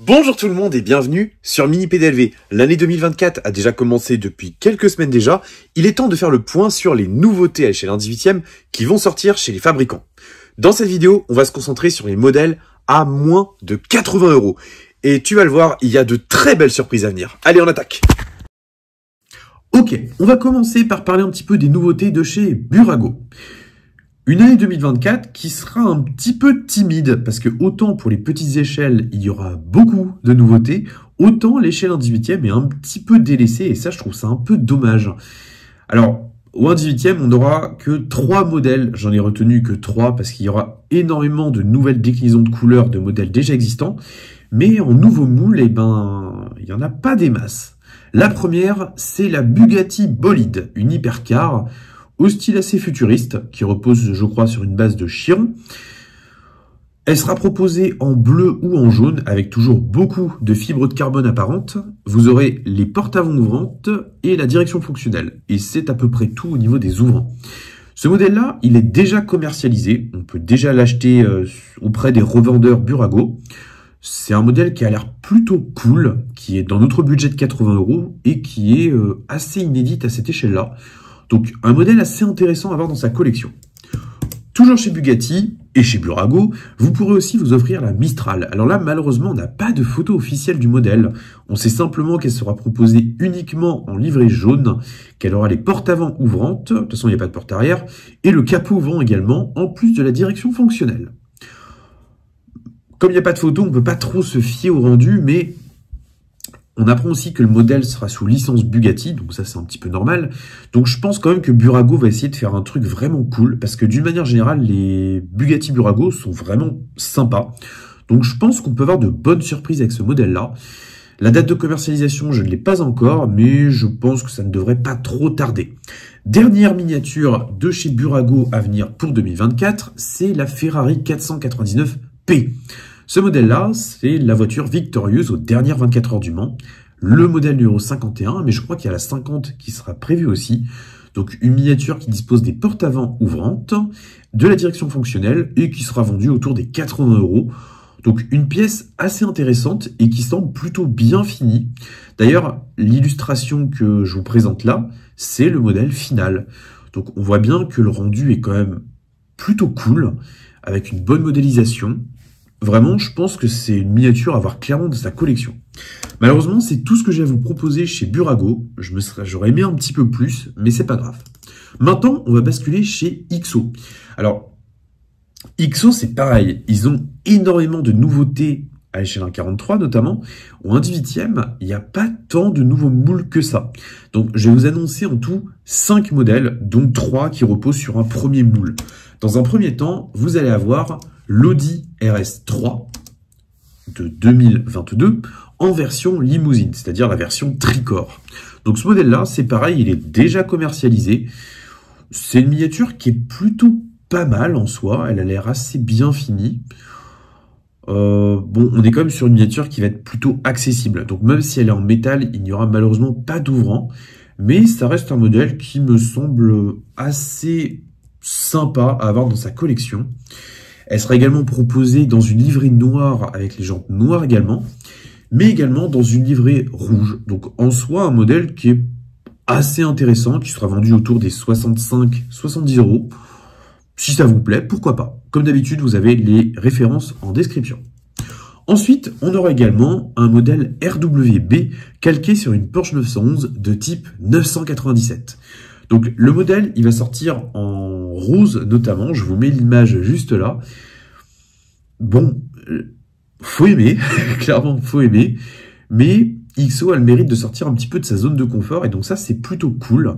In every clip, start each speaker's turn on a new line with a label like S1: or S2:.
S1: Bonjour tout le monde et bienvenue sur Mini PDLV. L'année 2024 a déjà commencé depuis quelques semaines déjà. Il est temps de faire le point sur les nouveautés à l'échelle 1/18 qui vont sortir chez les fabricants. Dans cette vidéo, on va se concentrer sur les modèles à moins de 80 €. Et tu vas le voir, il y a de très belles surprises à venir. Allez, on attaque! Ok, on va commencer par parler un petit peu des nouveautés de chez Burago. Une année 2024 qui sera un petit peu timide, parce que autant pour les petites échelles, il y aura beaucoup de nouveautés, autant l'échelle 1/18 est un petit peu délaissée, et ça, je trouve ça un peu dommage. Alors, au 1/18, on n'aura que 3 modèles, j'en ai retenu que 3, parce qu'il y aura énormément de nouvelles déclinaisons de couleurs de modèles déjà existants, mais en nouveau moule, il n'y en a pas des masses. La première, c'est la Bugatti Bolide, une hypercar, au style assez futuriste, qui repose, je crois, sur une base de Chiron. Elle sera proposée en bleu ou en jaune, avec toujours beaucoup de fibres de carbone apparentes. Vous aurez les portes avant ouvrantes et la direction fonctionnelle. Et c'est à peu près tout au niveau des ouvrants. Ce modèle-là, il est déjà commercialisé. On peut déjà l'acheter auprès des revendeurs Burago. C'est un modèle qui a l'air plutôt cool, qui est dans notre budget de 80 € et qui est assez inédit à cette échelle-là. Donc, un modèle assez intéressant à avoir dans sa collection. Toujours chez Bugatti et chez Burago, vous pourrez aussi vous offrir la Mistral. Alors là, malheureusement, on n'a pas de photo officielle du modèle. On sait simplement qu'elle sera proposée uniquement en livrée jaune, qu'elle aura les portes avant ouvrantes, de toute façon, il n'y a pas de porte arrière, et le capot ouvrant également, en plus de la direction fonctionnelle. Comme il n'y a pas de photo, on ne peut pas trop se fier au rendu, mais on apprend aussi que le modèle sera sous licence Bugatti, donc ça c'est un petit peu normal. Donc je pense quand même que Burago va essayer de faire un truc vraiment cool, parce que d'une manière générale, les Bugatti Burago sont vraiment sympas. Donc je pense qu'on peut avoir de bonnes surprises avec ce modèle-là. La date de commercialisation, je ne l'ai pas encore, mais je pense que ça ne devrait pas trop tarder. Dernière miniature de chez Burago à venir pour 2024, c'est la Ferrari 499P. Ce modèle-là, c'est la voiture victorieuse aux dernières 24 heures du Mans, le modèle numéro 51, mais je crois qu'il y a la 50 qui sera prévue aussi. Donc une miniature qui dispose des portes avant ouvrantes, de la direction fonctionnelle et qui sera vendue autour des 80 €. Donc une pièce assez intéressante et qui semble plutôt bien finie. D'ailleurs, l'illustration que je vous présente là, c'est le modèle final. Donc on voit bien que le rendu est quand même plutôt cool, avec une bonne modélisation. Vraiment, je pense que c'est une miniature à avoir clairement dans sa collection. Malheureusement, c'est tout ce que j'ai à vous proposer chez Burago. J'aurais aimé un petit peu plus, mais c'est pas grave. Maintenant, on va basculer chez XO. Alors, XO, c'est pareil. Ils ont énormément de nouveautés à l'échelle 1/43 notamment. Au 1/18, il n'y a pas tant de nouveaux moules que ça. Donc, je vais vous annoncer en tout 5 modèles, dont 3 qui reposent sur un premier moule. Dans un premier temps, vous allez avoir l'Audi RS3 de 2022 en version limousine, c'est-à-dire la version tricorps. Donc ce modèle-là, c'est pareil, il est déjà commercialisé. C'est une miniature qui est plutôt pas mal en soi, elle a l'air assez bien finie. Bon, on est quand même sur une miniature qui va être plutôt accessible. Donc même si elle est en métal, il n'y aura malheureusement pas d'ouvrant. Mais ça reste un modèle qui me semble assez sympa à avoir dans sa collection. Elle sera également proposée dans une livrée noire avec les jantes noires également, mais également dans une livrée rouge. Donc en soi, un modèle qui est assez intéressant, qui sera vendu autour des 65-70 €. Si ça vous plaît, pourquoi pas. Comme d'habitude, vous avez les références en description. Ensuite, on aura également un modèle RWB calqué sur une Porsche 911 de type 997. Donc le modèle, il va sortir en rose notamment, je vous mets l'image juste là. Bon, faut aimer, clairement faut aimer, mais XO a le mérite de sortir un petit peu de sa zone de confort, et donc ça c'est plutôt cool.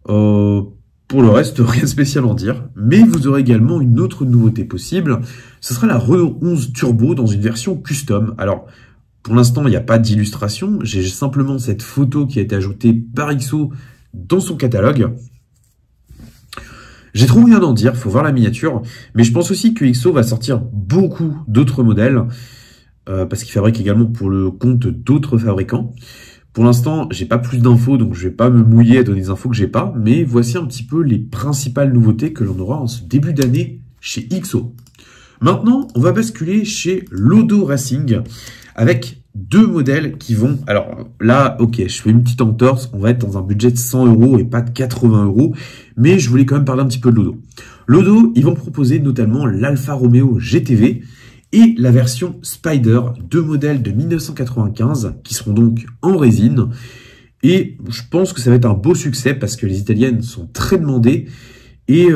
S1: Pour le reste, rien de spécial à en dire, mais vous aurez également une autre nouveauté possible, ce sera la Renault 11 Turbo dans une version custom. Alors, pour l'instant, il n'y a pas d'illustration, j'ai simplement cette photo qui a été ajoutée par XO dans son catalogue. J'ai trop rien à en dire, faut voir la miniature, mais je pense aussi que XO va sortir beaucoup d'autres modèles, parce qu'il fabrique également pour le compte d'autres fabricants. Pour l'instant, j'ai pas plus d'infos, donc je vais pas me mouiller à donner des infos que j'ai pas, mais voici un petit peu les principales nouveautés que l'on aura en ce début d'année chez XO. Maintenant, on va basculer chez Lodo Racing avec deux modèles qui vont... Alors là, ok, je fais une petite entorse, on va être dans un budget de 100 € et pas de 80 €, mais je voulais quand même parler un petit peu de Lodo. Lodo, ils vont proposer notamment l'Alfa Romeo GTV et la version Spider, deux modèles de 1995 qui seront donc en résine. Et je pense que ça va être un beau succès parce que les italiennes sont très demandées et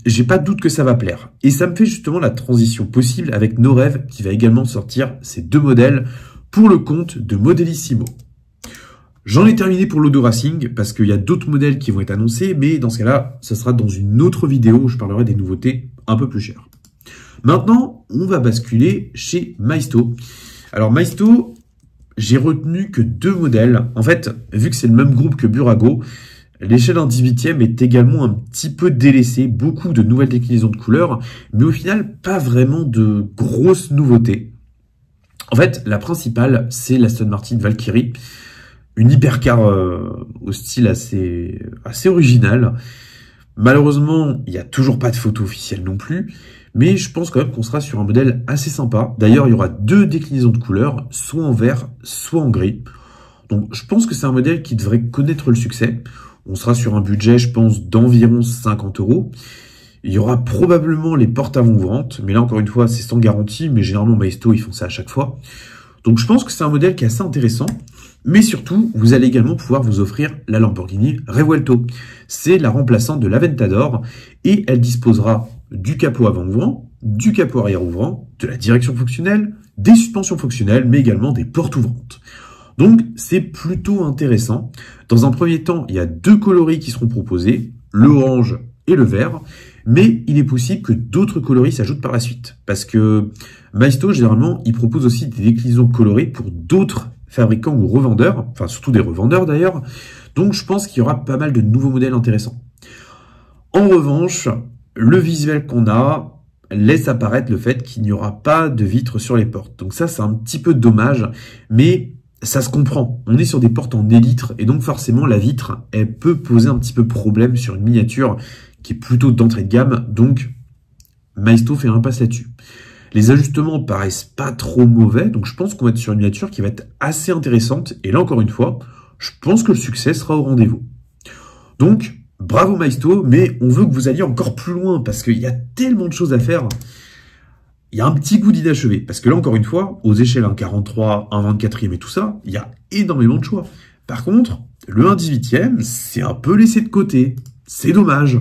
S1: j'ai pas de doute que ça va plaire. Et ça me fait justement la transition possible avec No Rêve qui va également sortir ces deux modèles pour le compte de Modellissimo. J'en ai terminé pour Lodo Racing parce qu'il y a d'autres modèles qui vont être annoncés, mais dans ce cas-là, ça sera dans une autre vidéo où je parlerai des nouveautés un peu plus chères. Maintenant, on va basculer chez Maisto. Alors Maisto, j'ai retenu que deux modèles. En fait, vu que c'est le même groupe que Burago, l'échelle 1/18e est également un petit peu délaissée. Beaucoup de nouvelles déclinaisons de couleurs, mais au final, pas vraiment de grosses nouveautés. En fait, la principale, c'est l'Aston Martin Valkyrie. Une hypercar au style assez original. Malheureusement, il n'y a toujours pas de photo officielle non plus. Mais je pense quand même qu'on sera sur un modèle assez sympa. D'ailleurs, il y aura deux déclinaisons de couleurs, soit en vert, soit en gris. Donc, je pense que c'est un modèle qui devrait connaître le succès. On sera sur un budget, je pense, d'environ 50 €. Il y aura probablement les portes avant-vente. Mais là, encore une fois, c'est sans garantie. Mais généralement, Maisto, ils font ça à chaque fois. Donc, je pense que c'est un modèle qui est assez intéressant. Mais surtout, vous allez également pouvoir vous offrir la Lamborghini Revuelto. C'est la remplaçante de l'Aventador. Et elle disposera du capot avant ouvrant, du capot arrière ouvrant, de la direction fonctionnelle, des suspensions fonctionnelles, mais également des portes ouvrantes. Donc, c'est plutôt intéressant. Dans un premier temps, il y a deux coloris qui seront proposés, l'orange et le vert, mais il est possible que d'autres coloris s'ajoutent par la suite. Parce que Maisto, généralement, il propose aussi des déclinaisons colorées pour d'autres fabricants ou revendeurs, enfin surtout des revendeurs d'ailleurs. Donc, je pense qu'il y aura pas mal de nouveaux modèles intéressants. En revanche, le visuel qu'on a laisse apparaître le fait qu'il n'y aura pas de vitres sur les portes. Donc ça, c'est un petit peu dommage, mais ça se comprend. On est sur des portes en élytre, et donc forcément, la vitre, elle peut poser un petit peu problème sur une miniature qui est plutôt d'entrée de gamme, donc Maisto fait l'impasse là-dessus. Les ajustements paraissent pas trop mauvais, donc je pense qu'on va être sur une miniature qui va être assez intéressante, et là, encore une fois, je pense que le succès sera au rendez-vous. Donc, bravo Maisto, mais on veut que vous alliez encore plus loin parce qu'il y a tellement de choses à faire. Il y a un petit goût d'inachevé. Parce que là, encore une fois, aux échelles 1,43, 1,24e et tout ça, il y a énormément de choix. Par contre, le 1,18e, c'est un peu laissé de côté. C'est dommage.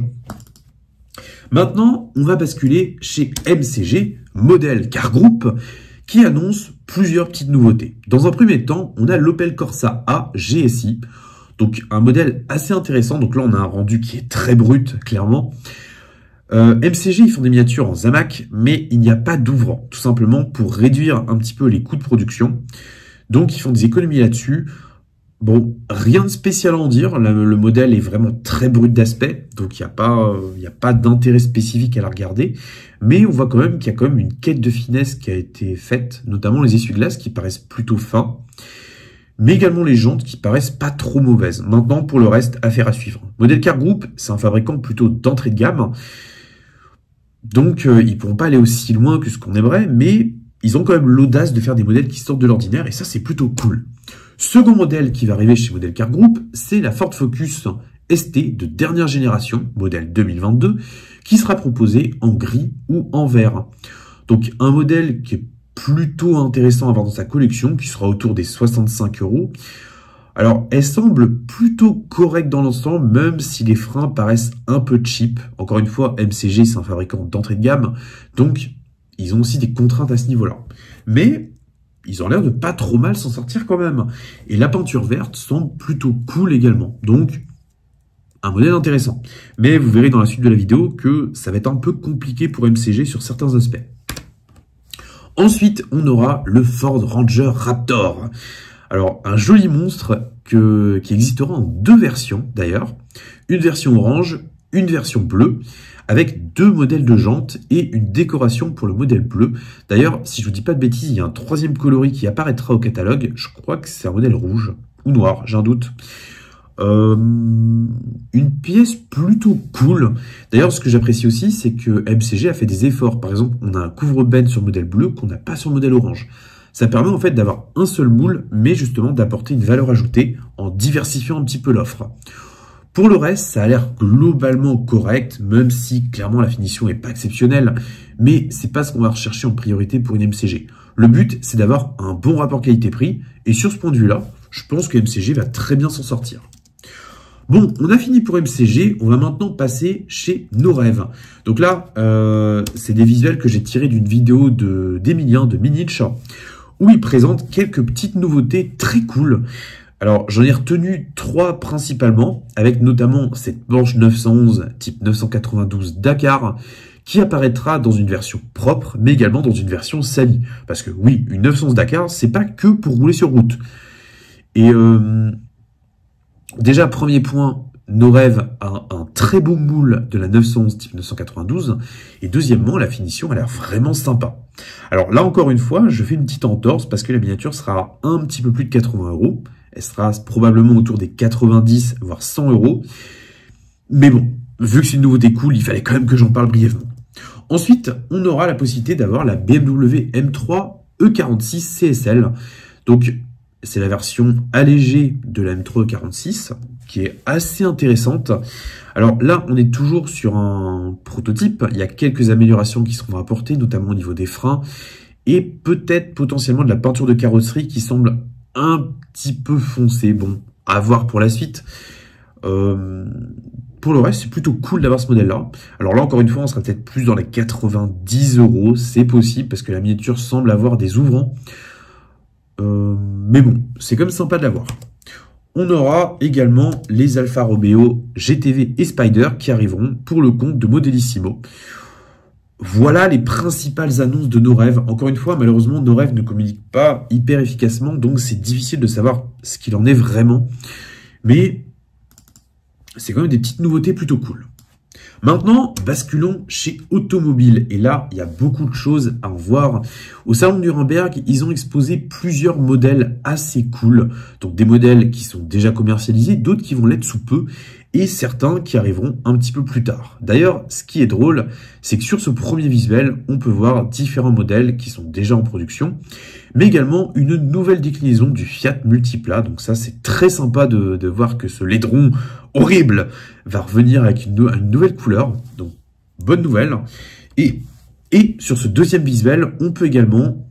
S1: Maintenant, on va basculer chez MCG, Model Car Group, qui annonce plusieurs petites nouveautés. Dans un premier temps, on a l'Opel Corsa A GSI. Donc, un modèle assez intéressant. Donc là, on a un rendu qui est très brut, clairement. MCG, ils font des miniatures en Zamac, mais il n'y a pas d'ouvrant, tout simplement pour réduire un petit peu les coûts de production. Donc, ils font des économies là-dessus. Bon, rien de spécial à en dire. Le modèle est vraiment très brut d'aspect, donc il n'y a pas d'intérêt spécifique à la regarder. Mais on voit quand même qu'il y a quand même une quête de finesse qui a été faite, notamment les essuie-glaces qui paraissent plutôt fins. Mais également les jantes qui paraissent pas trop mauvaises. Maintenant, pour le reste, affaire à suivre. Model Car Group, c'est un fabricant plutôt d'entrée de gamme. Donc, ils pourront pas aller aussi loin que ce qu'on aimerait, mais ils ont quand même l'audace de faire des modèles qui sortent de l'ordinaire, et ça, c'est plutôt cool. Second modèle qui va arriver chez Model Car Group, c'est la Ford Focus ST de dernière génération, modèle 2022, qui sera proposé en gris ou en vert. Donc, un modèle qui est plutôt intéressant à avoir dans sa collection, qui sera autour des 65 €. Alors, elle semble plutôt correcte dans l'ensemble, même si les freins paraissent un peu cheap. Encore une fois, MCG, c'est un fabricant d'entrée de gamme, donc ils ont aussi des contraintes à ce niveau-là. Mais ils ont l'air de pas trop mal s'en sortir quand même. Et la peinture verte semble plutôt cool également. Donc, un modèle intéressant. Mais vous verrez dans la suite de la vidéo que ça va être un peu compliqué pour MCG sur certains aspects. Ensuite, on aura le Ford Ranger Raptor. Alors, un joli monstre qui existera en deux versions, d'ailleurs. Une version orange, une version bleue, avec deux modèles de jantes et une décoration pour le modèle bleu. D'ailleurs, si je vous dis pas de bêtises, il y a un troisième coloris qui apparaîtra au catalogue. Je crois que c'est un modèle rouge ou noir, j'ai un doute. Une pièce plutôt cool. D'ailleurs, ce que j'apprécie aussi, c'est que MCG a fait des efforts. Par exemple, on a un couvre-benne sur le modèle bleu qu'on n'a pas sur le modèle orange. Ça permet en fait d'avoir un seul moule, mais justement d'apporter une valeur ajoutée en diversifiant un petit peu l'offre. Pour le reste, ça a l'air globalement correct, même si clairement la finition n'est pas exceptionnelle. Mais c'est pas ce qu'on va rechercher en priorité pour une MCG. Le but, c'est d'avoir un bon rapport qualité-prix. Et sur ce point de vue-là, je pense que MCG va très bien s'en sortir. Bon, on a fini pour MCG, on va maintenant passer chez Noreve. Donc là, c'est des visuels que j'ai tirés d'une vidéo d'Emilien de Minich, où il présente quelques petites nouveautés très cool. Alors, j'en ai retenu 3 principalement, avec notamment cette Porsche 911 type 992 Dakar, qui apparaîtra dans une version propre, mais également dans une version salie. Parce que oui, une 911 Dakar, c'est pas que pour rouler sur route. Et déjà, premier point, Noreve a un très beau moule de la 911 type 992. Et deuxièmement, la finition a l'air vraiment sympa. Alors là, encore une fois, je fais une petite entorse parce que la miniature sera un petit peu plus de 80 €. Elle sera probablement autour des 90, voire 100 €. Mais bon, vu que c'est une nouveauté cool, il fallait quand même que j'en parle brièvement. Ensuite, on aura la possibilité d'avoir la BMW M3 E46 CSL. Donc, c'est la version allégée de la M3 E46, qui est assez intéressante. Alors là, on est toujours sur un prototype. Il y a quelques améliorations qui seront apportées, notamment au niveau des freins, et peut-être potentiellement de la peinture de carrosserie qui semble un petit peu foncée. Bon, à voir pour la suite. Pour le reste, c'est plutôt cool d'avoir ce modèle-là. Alors là, encore une fois, on sera peut-être plus dans les 90 €. C'est possible, parce que la miniature semble avoir des ouvrants. Mais bon, c'est quand même sympa de l'avoir. On aura également les Alfa Romeo GTV et Spider qui arriveront pour le compte de Modellissimo. Voilà les principales annonces de Noreve. Encore une fois, malheureusement, Noreve ne communique pas hyper efficacement, donc c'est difficile de savoir ce qu'il en est vraiment. Mais c'est quand même des petites nouveautés plutôt cool. Maintenant, basculons chez Automobile. Et là, il y a beaucoup de choses à en voir. Au salon de Nuremberg, ils ont exposé plusieurs modèles assez cool. Donc des modèles qui sont déjà commercialisés, d'autres qui vont l'être sous peu, et certains qui arriveront un petit peu plus tard. D'ailleurs, ce qui est drôle, c'est que sur ce premier visuel, on peut voir différents modèles qui sont déjà en production, mais également une nouvelle déclinaison du Fiat Multipla. Donc ça, c'est très sympa de voir que ce laidron horrible va revenir avec une nouvelle couleur. Donc, bonne nouvelle. Et sur ce deuxième visuel, on peut également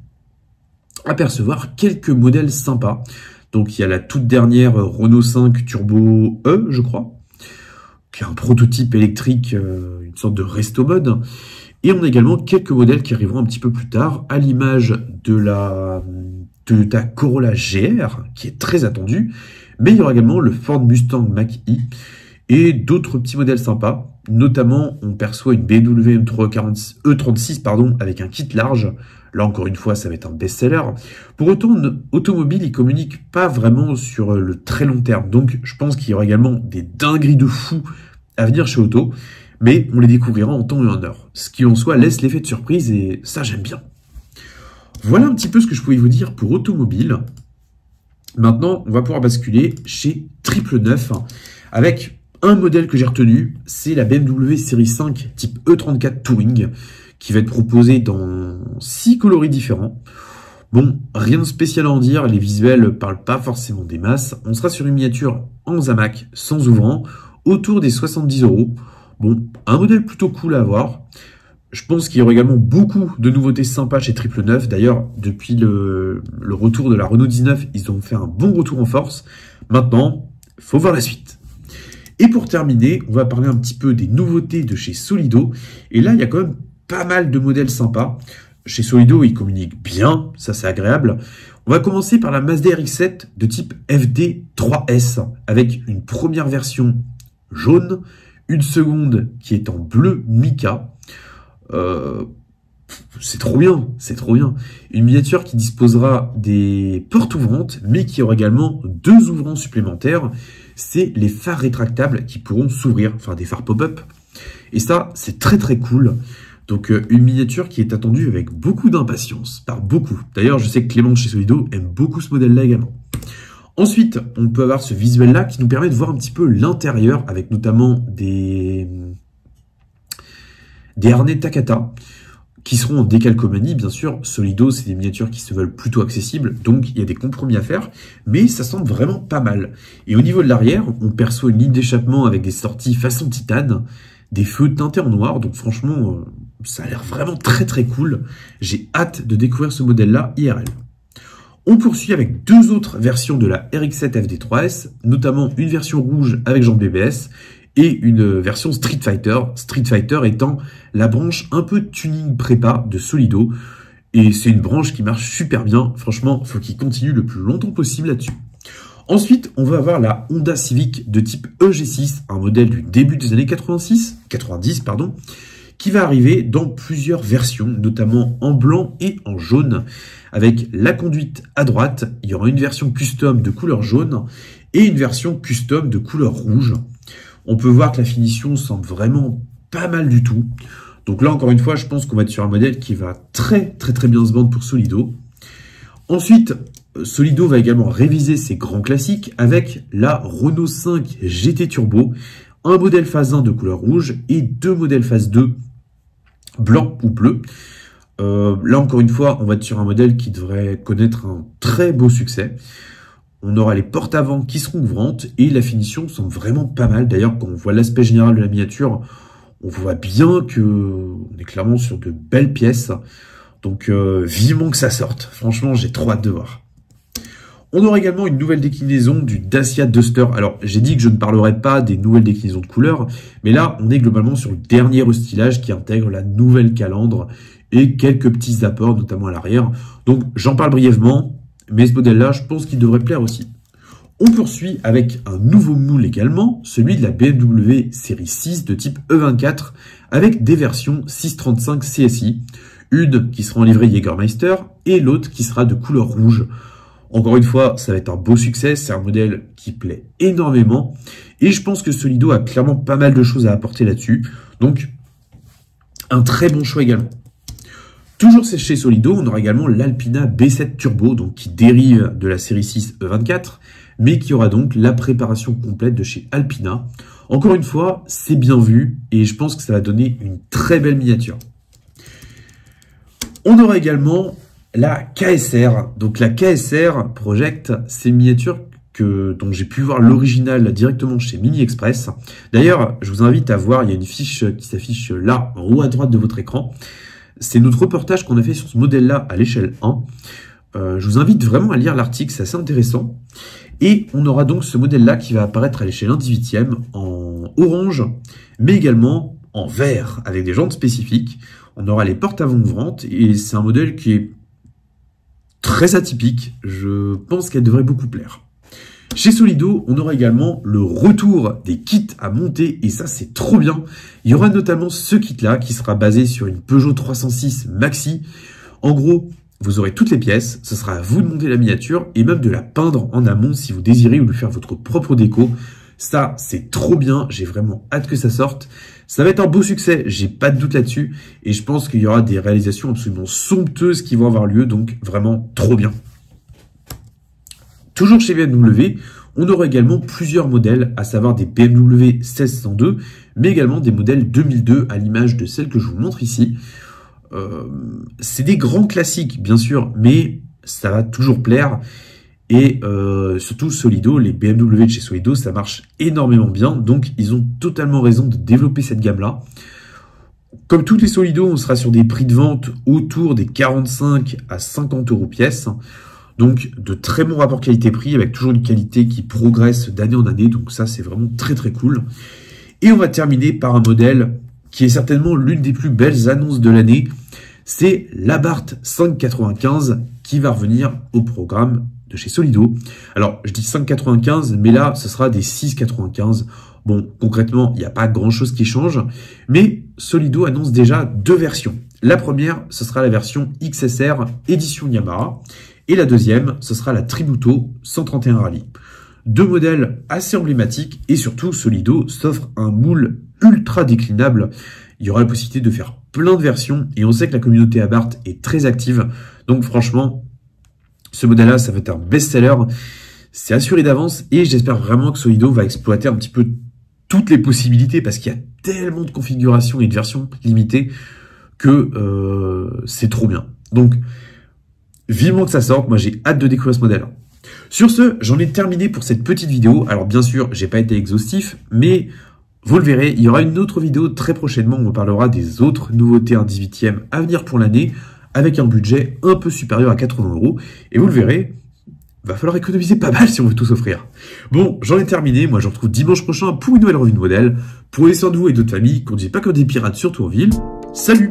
S1: apercevoir quelques modèles sympas. Donc, il y a la toute dernière Renault 5 Turbo E, je crois, qui est un prototype électrique, une sorte de resto mode. Et on a également quelques modèles qui arriveront un petit peu plus tard, à l'image de la Toyota Corolla GR, qui est très attendue. Mais il y aura également le Ford Mustang Mach-E et d'autres petits modèles sympas. Notamment, on perçoit une BMW M3 E36 avec un kit large. Là, encore une fois, ça va être un best-seller. Pour autant, Automobile, il communique pas vraiment sur le très long terme. Donc, je pense qu'il y aura également des dingueries de fous à venir chez Auto. Mais on les découvrira en temps et en heure. Ce qui en soit laisse l'effet de surprise et ça, j'aime bien. Voilà un petit peu ce que je pouvais vous dire pour Automobile. Maintenant, on va pouvoir basculer chez Triple Neuf avec un modèle que j'ai retenu, c'est la BMW série 5 type E34 Touring qui va être proposée dans 6 coloris différents. Bon, rien de spécial à en dire, les visuels ne parlent pas forcément des masses. On sera sur une miniature en Zamac, sans ouvrant, autour des 70 €. Bon, un modèle plutôt cool à avoir. Je pense qu'il y aura également beaucoup de nouveautés sympas chez Triple Neuf. D'ailleurs, depuis le retour de la Renault 19, ils ont fait un bon retour en force. Maintenant, il faut voir la suite. Et pour terminer, on va parler un petit peu des nouveautés de chez Solido. Et là, il y a quand même pas mal de modèles sympas. Chez Solido, ils communiquent bien, ça c'est agréable. On va commencer par la Mazda RX-7 de type FD3S, avec une première version jaune, une seconde qui est en bleu mica. C'est trop bien, c'est trop bien. Une miniature qui disposera des portes ouvrantes, mais qui aura également 2 ouvrants supplémentaires. C'est les phares rétractables qui pourront s'ouvrir, enfin des phares pop-up. Et ça, c'est très très cool. Donc une miniature qui est attendue avec beaucoup d'impatience, par beaucoup. D'ailleurs, je sais que Clément chez Solido aime beaucoup ce modèle-là également. Ensuite, on peut avoir ce visuel-là qui nous permet de voir un petit peu l'intérieur, avec notamment des harnais Takata, qui seront en décalcomanie, bien sûr. Solido, c'est des miniatures qui se veulent plutôt accessibles, donc il y a des compromis à faire, mais ça semble vraiment pas mal. Et au niveau de l'arrière, on perçoit une ligne d'échappement avec des sorties façon titane, des feux teintés en noir, donc franchement, ça a l'air vraiment très très cool. J'ai hâte de découvrir ce modèle-là IRL. On poursuit avec deux autres versions de la RX-7 FD3S, notamment une version rouge avec jambes BBS, et une version Street Fighter étant la branche un peu tuning prépa de Solido. Et c'est une branche qui marche super bien. Franchement, faut qu'il continue le plus longtemps possible là-dessus. Ensuite, on va avoir la Honda Civic de type EG6, un modèle du début des années 90, qui va arriver dans plusieurs versions, notamment en blanc et en jaune. Avec la conduite à droite, il y aura une version custom de couleur jaune et une version custom de couleur rouge. On peut voir que la finition semble vraiment pas mal du tout. Donc là, encore une fois, je pense qu'on va être sur un modèle qui va très bien se vendre pour Solido. Ensuite, Solido va également réviser ses grands classiques avec la Renault 5 GT Turbo, un modèle phase 1 de couleur rouge et deux modèles phase 2 blanc ou bleu. Là, encore une fois, on va être sur un modèle qui devrait connaître un très beau succès. On aura les portes avant qui seront ouvrantes et la finition semble vraiment pas mal. D'ailleurs, quand on voit l'aspect général de la miniature, on voit bien que on est clairement sur de belles pièces. Donc, vivement que ça sorte. Franchement, j'ai trop hâte de voir. On aura également une nouvelle déclinaison du Dacia Duster. Alors, j'ai dit que je ne parlerai pas des nouvelles déclinaisons de couleurs, mais là, on est globalement sur le dernier restylage qui intègre la nouvelle calandre et quelques petits apports, notamment à l'arrière. Donc, j'en parle brièvement. Mais ce modèle-là, je pense qu'il devrait plaire aussi. On poursuit avec un nouveau moule également, celui de la BMW série 6 de type E24, avec des versions 635 CSI, une qui sera en livrée Jägermeister et l'autre qui sera de couleur rouge. Encore une fois, ça va être un beau succès, c'est un modèle qui plaît énormément, et je pense que Solido a clairement pas mal de choses à apporter là-dessus, donc un très bon choix également. Toujours chez Solido, on aura également l'Alpina B7 Turbo, donc qui dérive de la série 6 E24, mais qui aura donc la préparation complète de chez Alpina. Encore une fois, c'est bien vu, et je pense que ça va donner une très belle miniature. On aura également la KSR. Donc la KSR Project, c'est une miniature dont j'ai pu voir l'original directement chez Mini Express. D'ailleurs, je vous invite à voir, il y a une fiche qui s'affiche là, en haut à droite de votre écran. C'est notre reportage qu'on a fait sur ce modèle-là à l'échelle 1. Je vous invite vraiment à lire l'article, c'est assez intéressant. Et on aura donc ce modèle-là qui va apparaître à l'échelle 1/18 en orange, mais également en vert, avec des jantes spécifiques. On aura les portes avant ouvrantes, et c'est un modèle qui est très atypique. Je pense qu'elle devrait beaucoup plaire. Chez Solido, on aura également le retour des kits à monter, et ça, c'est trop bien. Il y aura notamment ce kit-là, qui sera basé sur une Peugeot 306 Maxi. En gros, vous aurez toutes les pièces, ce sera à vous de monter la miniature, et même de la peindre en amont si vous désirez, ou de faire votre propre déco. Ça, c'est trop bien, j'ai vraiment hâte que ça sorte. Ça va être un beau succès, j'ai pas de doute là-dessus, et je pense qu'il y aura des réalisations absolument somptueuses qui vont avoir lieu, donc vraiment trop bien. Toujours chez BMW, on aura également plusieurs modèles, à savoir des BMW 1602, mais également des modèles 2002 à l'image de celle que je vous montre ici. C'est des grands classiques, bien sûr, mais ça va toujours plaire. Et surtout Solido, les BMW de chez Solido, ça marche énormément bien, donc ils ont totalement raison de développer cette gamme-là. Comme toutes les Solido, on sera sur des prix de vente autour des 45 à 50 € pièce. Donc, de très bons rapports qualité-prix, avec toujours une qualité qui progresse d'année en année. Donc ça, c'est vraiment très très cool. Et on va terminer par un modèle qui est certainement l'une des plus belles annonces de l'année. C'est l'Abarth 595 qui va revenir au programme de chez Solido. Alors, je dis 595, mais là, ce sera des 695. Bon, concrètement, il n'y a pas grand-chose qui change. Mais Solido annonce déjà deux versions. La première, ce sera la version XSR édition Yamaha. Et la deuxième, ce sera la Tributo 131 Rally. Deux modèles assez emblématiques et surtout Solido s'offre un moule ultra déclinable. Il y aura la possibilité de faire plein de versions et on sait que la communauté Abarth est très active. Donc franchement, ce modèle-là, ça va être un best-seller. c'est assuré d'avance et j'espère vraiment que Solido va exploiter un petit peu toutes les possibilités parce qu'il y a tellement de configurations et de versions limitées que c'est trop bien. Donc, vivement que ça sorte, moi j'ai hâte de découvrir ce modèle. Sur ce, j'en ai terminé pour cette petite vidéo. Alors bien sûr, j'ai pas été exhaustif, mais vous le verrez, il y aura une autre vidéo très prochainement où on parlera des autres nouveautés 1/18e à venir pour l'année, avec un budget un peu supérieur à 80 €. Et vous le verrez, va falloir économiser pas mal si on veut tout s'offrir. Bon, j'en ai terminé, moi je vous retrouve dimanche prochain pour une nouvelle revue de modèle. Prenez soin de vous et d'autres familles, conduisez pas comme des pirates, surtout en ville. Salut!